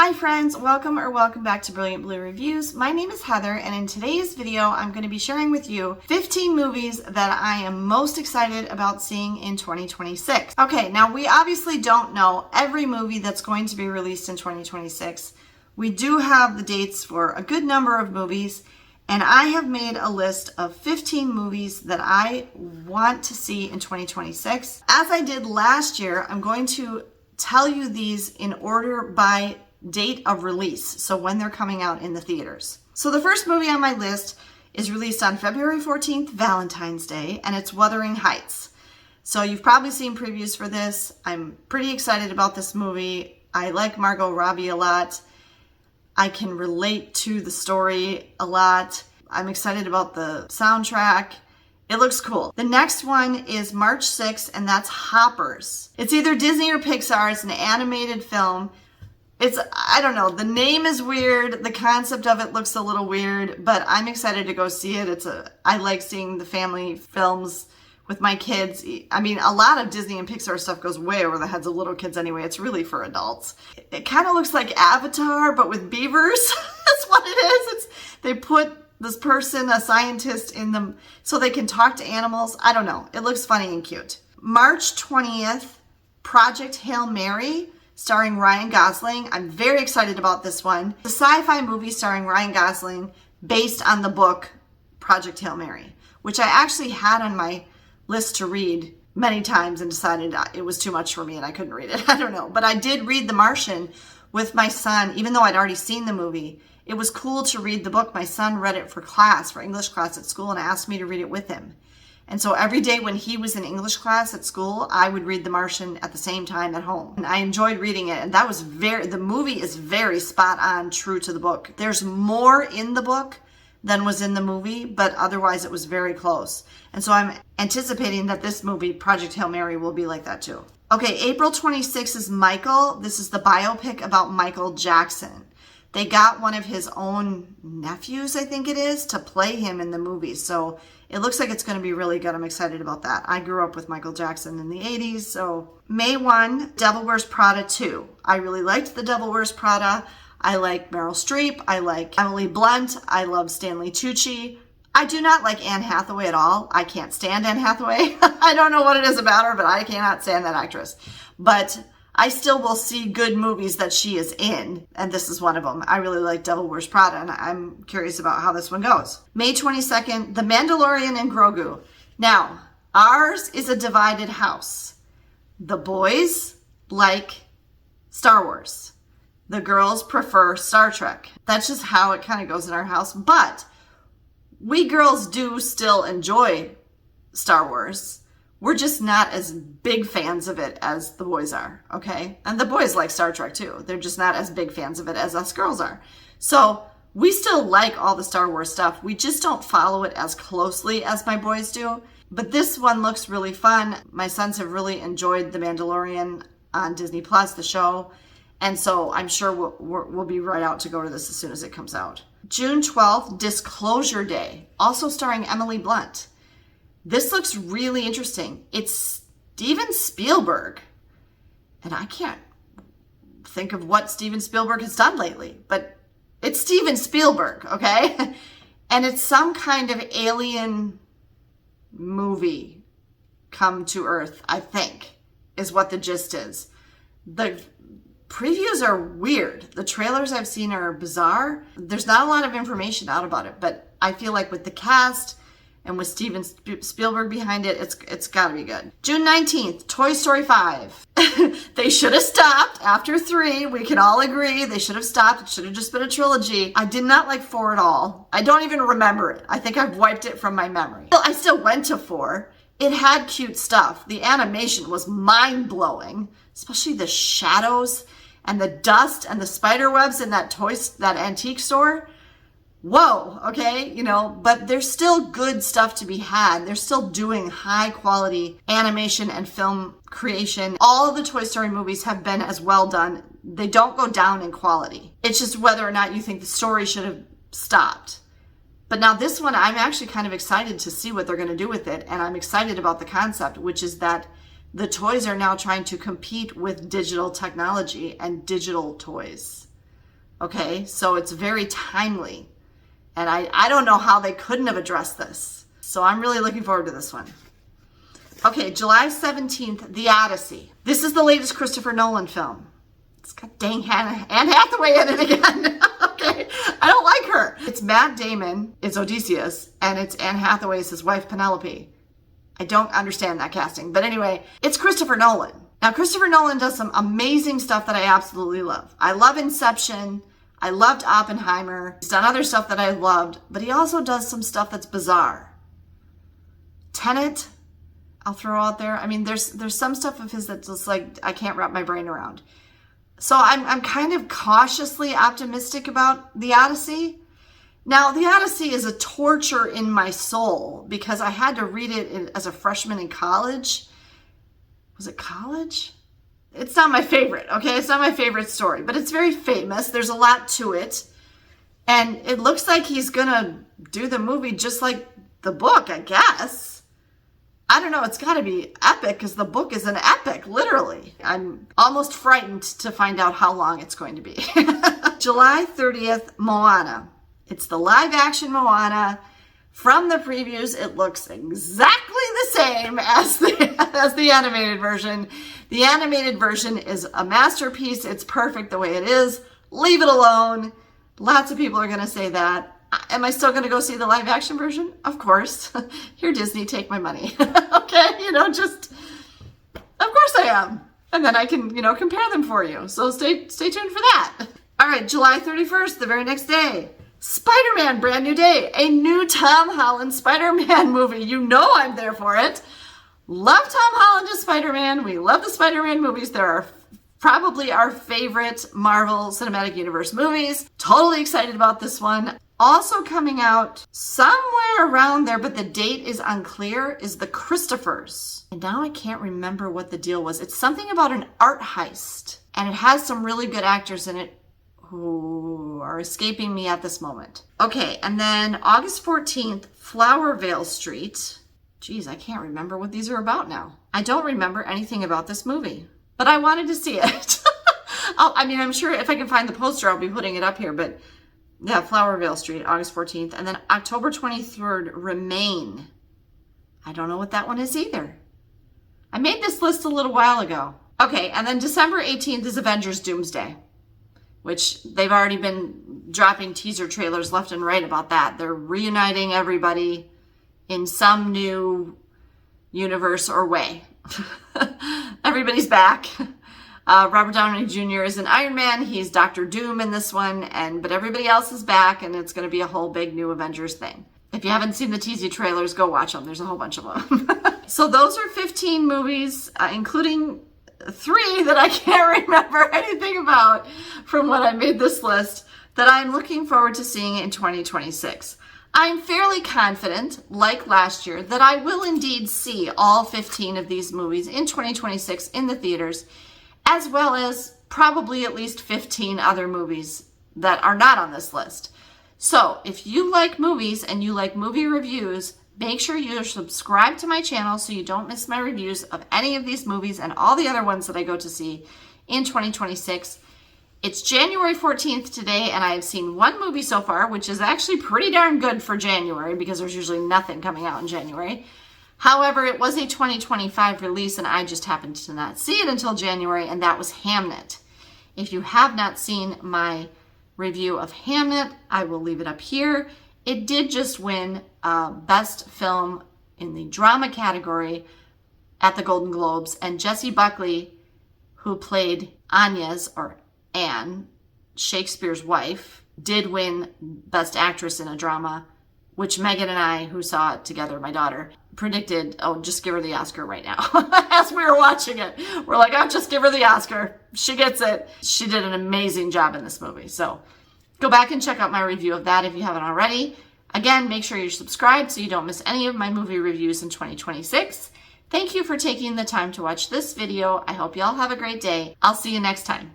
Hi friends, welcome back to Brilliant Blue Reviews. My name is Heather, and in today's video I'm going to be sharing with you 15 movies that I am most excited about seeing in 2026. Okay, now we obviously don't know every movie that's going to be released in 2026. We do have the dates for a good number of movies, and I have made a list of 15 movies that I want to see in 2026. As I did last year, I'm going to tell you these in order by date of release, so when they're coming out in the theaters. So the first movie on my list is released on February 14th, Valentine's Day, and it's Wuthering Heights. So you've probably seen previews for this. I'm pretty excited about this movie. I like Margot Robbie a lot. I can relate to the story a lot. I'm excited about the soundtrack. It looks cool. The next one is March 6th, and that's Hoppers. It's either Disney or Pixar. It's an animated film. I don't know, the name is weird, the concept of it looks a little weird, but I'm excited to go see it. I like seeing the family films with my kids. I mean, a lot of Disney and Pixar stuff goes way over the heads of little kids anyway. It's really for adults. It kind of looks like Avatar, but with beavers. That's what it is. They put this person, a scientist, in them so they can talk to animals. I don't know. It looks funny and cute. March 20th, Project Hail Mary, starring Ryan Gosling. I'm very excited about this one. The sci-fi movie starring Ryan Gosling based on the book Project Hail Mary, which I actually had on my list to read many times and decided it was too much for me and I couldn't read it. I don't know. But I did read The Martian with my son, even though I'd already seen the movie. It was cool to read the book. My son read it for English class at school, and asked me to read it with him. And so every day when he was in English class at school, I would read The Martian at the same time at home. And I enjoyed reading it. And the movie is very spot on, true to the book. There's more in the book than was in the movie, but otherwise it was very close. And so I'm anticipating that this movie, Project Hail Mary, will be like that too. Okay, April 26th is Michael. This is the biopic about Michael Jackson. They got one of his own nephews, I think it is, to play him in the movie. So it looks like it's going to be really good. I'm excited about that. I grew up with Michael Jackson in the 80s. So May 1, Devil Wears Prada 2. I really liked The Devil Wears Prada. I like Meryl Streep. I like Emily Blunt. I love Stanley Tucci. I do not like Anne Hathaway at all. I can't stand Anne Hathaway. I don't know what it is about her, but I cannot stand that actress. But I still will see good movies that she is in, and this is one of them. I really like Devil Wears Prada, and I'm curious about how this one goes. May 22nd, The Mandalorian and Grogu. Now, ours is a divided house. The boys like Star Wars. The girls prefer Star Trek. That's just how it kind of goes in our house, but we girls do still enjoy Star Wars. We're just not as big fans of it as the boys are, okay? And the boys like Star Trek too. They're just not as big fans of it as us girls are. So we still like all the Star Wars stuff. We just don't follow it as closely as my boys do. But this one looks really fun. My sons have really enjoyed The Mandalorian on Disney Plus, the show. And so I'm sure we'll be right out to go to this as soon as it comes out. June 12th, Disclosure Day, also starring Emily Blunt. This looks really interesting. It's Steven Spielberg. And I can't think of what Steven Spielberg has done lately, but it's Steven Spielberg, okay? And it's some kind of alien movie come to Earth, I think, is what the gist is. The previews are weird. The trailers I've seen are bizarre. There's not a lot of information out about it, but I feel like with the cast and with Steven Spielberg behind it, it's got to be good. June 19th, Toy Story 5. They should have stopped after 3. We can all agree they should have stopped. It should have just been a trilogy. I did not like 4 at all. I don't even remember it. I think I've wiped it from my memory. I still went to 4. It had cute stuff. The animation was mind-blowing, especially the shadows and the dust and the spider webs in that antique store. Whoa, okay, but there's still good stuff to be had. They're still doing high quality animation and film creation. All of the Toy Story movies have been as well done. They don't go down in quality. It's just whether or not you think the story should have stopped. But now this one, I'm actually kind of excited to see what they're going to do with it. And I'm excited about the concept, which is that the toys are now trying to compete with digital technology and digital toys. Okay, so it's very timely. And I don't know how they couldn't have addressed this. So I'm really looking forward to this one. Okay, July 17th, The Odyssey. This is the latest Christopher Nolan film. It's got dang Anne Hathaway in it again. Okay, I don't like her. It's Matt Damon, it's Odysseus, and it's Anne Hathaway's his wife, Penelope. I don't understand that casting. But anyway, it's Christopher Nolan. Now, Christopher Nolan does some amazing stuff that I absolutely love. I love Inception. I loved Oppenheimer. He's done other stuff that I loved, but he also does some stuff that's bizarre. Tenet, I'll throw out there. I mean, there's some stuff of his that's just like, I can't wrap my brain around. So I'm kind of cautiously optimistic about The Odyssey. Now, The Odyssey is a torture in my soul because I had to read it as a freshman in college. Was it college? It's not my favorite, okay? It's not my favorite story, but it's very famous. There's a lot to it. And it looks like he's gonna do the movie just like the book, I guess. I don't know, it's gotta be epic because the book is an epic, literally. I'm almost frightened to find out how long it's going to be. July 30th, Moana. It's the live action Moana. From the previews, it looks exactly the same as the animated version. The animated version is a masterpiece. It's perfect the way it is. Leave it alone. Lots of people are going to say that. Am I still going to go see the live action version? Of course. Here, Disney, take my money. Okay, of course I am. And then I can, compare them for you. So stay tuned for that. All right, July 31st, the very next day. Spider-Man, Brand New Day, a new Tom Holland Spider-Man movie. You know I'm there for it. Love Tom Holland as Spider-Man. We love the Spider-Man movies. They're probably our favorite Marvel Cinematic Universe movies. Totally excited about this one. Also coming out somewhere around there, but the date is unclear, is The Christophers. And now I can't remember what the deal was. It's something about an art heist, and it has some really good actors in it who are escaping me at this moment. Okay, and then August 14th, Flowervale Street. Geez, I can't remember what these are about now. I don't remember anything about this movie, but I wanted to see it. I'm sure if I can find the poster, I'll be putting it up here, but yeah, Flowervale Street, August 14th. And then October 23rd, Remain. I don't know what that one is either. I made this list a little while ago. Okay, and then December 18th is Avengers Doomsday, which they've already been dropping teaser trailers left and right about that. They're reuniting everybody in some new universe or way. Everybody's back. Robert Downey Jr. is an Iron Man. He's Dr. Doom in this one, but everybody else is back, and it's going to be a whole big new Avengers thing. If you haven't seen the teaser trailers, go watch them. There's a whole bunch of them. So those are 15 movies, including 3 that I can't remember anything about from when I made this list, that I'm looking forward to seeing in 2026. I'm fairly confident, like last year, that I will indeed see all 15 of these movies in 2026 in the theaters, as well as probably at least 15 other movies that are not on this list. So if you like movies and you like movie reviews, make sure you're subscribed to my channel so you don't miss my reviews of any of these movies and all the other ones that I go to see in 2026. It's January 14th today, and I have seen 1 movie so far, which is actually pretty darn good for January because there's usually nothing coming out in January. However, it was a 2025 release, and I just happened to not see it until January, and that was Hamnet. If you have not seen my review of Hamnet, I will leave it up here. It did just win Best Film in the Drama category at the Golden Globes, and Jessie Buckley, who played Anne, Shakespeare's wife, did win Best Actress in a Drama, which Megan and I, who saw it together, my daughter, predicted, just give her the Oscar right now. As we were watching it, we're like, just give her the Oscar. She gets it. She did an amazing job in this movie. So go back and check out my review of that if you haven't already. Again, make sure you're subscribed so you don't miss any of my movie reviews in 2026. Thank you for taking the time to watch this video. I hope you all have a great day. I'll see you next time.